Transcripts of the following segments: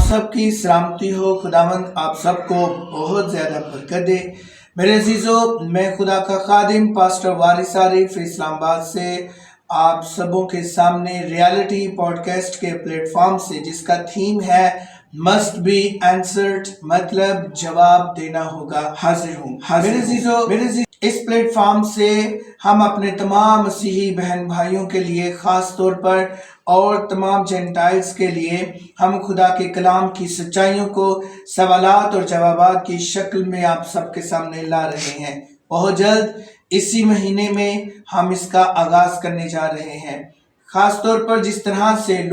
सब की सलामती हो। खुदावंद आप सबको बहुत ज़्यादा बरकत दे। मेरे अजीज़ों, मैं खुदा का खादिम पास्टर वारिस आरिफ इस्लामाबाद से आप सबों के सामने रियलिटी पॉडकास्ट के प्लेटफॉर्म से, जिसका थीम है मस्ट बी आंसर्ड, मतलब जवाब देना होगा, हाजिर हूँ। मेरे अजीज़ों, इस प्लेटफॉर्म से हम अपने तमाम मसीही बहन भाइयों के लिए ख़ास तौर पर और तमाम जेंटाइल्स के लिए हम खुदा के कलाम की सच्चाइयों को सवालात और जवाबात की शक्ल में आप सबके सामने ला रहे हैं। बहुत जल्द इसी महीने में हम इसका आगाज़ करने जा रहे हैं। ख़ास तौर पर जिस तरह से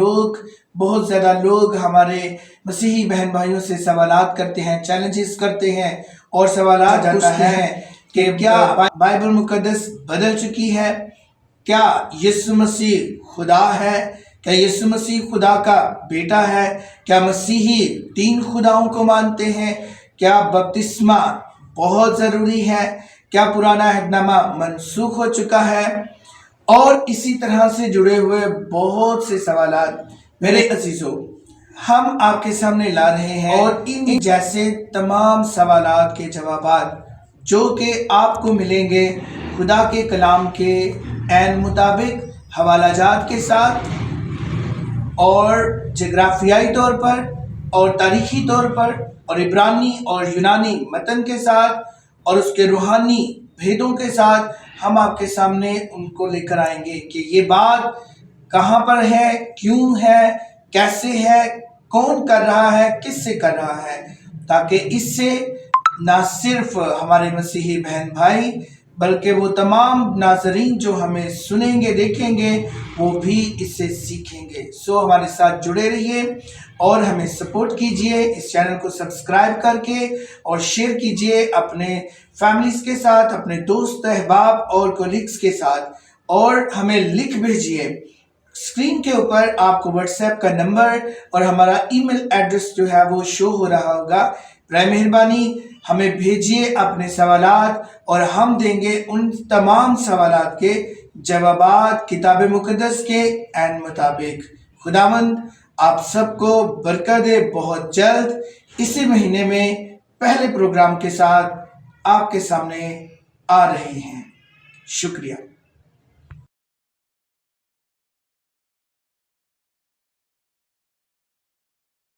बहुत ज़्यादा लोग हमारे मसीही बहन भाइयों से सवालात करते हैं, चैलेंजेस करते हैं और सवालात पूछते हैं कि क्या बाइबल मुकद्दस बदल चुकी है? क्या यीशु मसीह खुदा है? क्या यीशु मसीह खुदा का बेटा है? क्या मसीही 3 खुदाओं को मानते हैं? क्या बपतिस्मा बहुत ज़रूरी है? क्या पुराना अहदनामा मनसूख हो चुका है? और इसी तरह से जुड़े हुए बहुत से सवालात मेरे अजीज़ों हम आपके सामने ला रहे हैं, और इन जैसे तमाम सवालात के जवाबात जो कि आपको मिलेंगे खुदा के कलाम के ऐन मुताबिक, हवालाजात के साथ और जग्राफियाई तौर पर और तारीखी तौर पर और इब्रानी और यूनानी मतन के साथ और उसके रूहानी भेदों के साथ हम आपके सामने उनको लेकर आएंगे कि ये बात कहाँ पर है, क्यों है, कैसे है, कौन कर रहा है, किससे कर रहा है, ताकि इससे ना सिर्फ हमारे मसीही बहन भाई बल्कि वो तमाम नाज़रीन जो हमें सुनेंगे देखेंगे वो भी इससे सीखेंगे। सो हमारे साथ जुड़े रहिए और हमें सपोर्ट कीजिए। इस चैनल को सब्सक्राइब करके और शेयर कीजिए अपने फैमिलीज़ के साथ, अपने दोस्त अहबाब और कोलीग्स के साथ, और हमें लिख भेजिए। स्क्रीन के ऊपर आपको व्हाट्सएप का नंबर और हमारा ईमेल एड्रेस जो है वो शो हो रहा होगा। बराए मेहरबानी हमें भेजिए अपने सवालात और हम देंगे उन तमाम सवालात के जवाबात किताब मुकद्दस के ऐन मुताबिक। खुदावंद आप सबको बरकत दे। बहुत जल्द इसी महीने में पहले प्रोग्राम के साथ आपके सामने आ रहे हैं। शुक्रिया।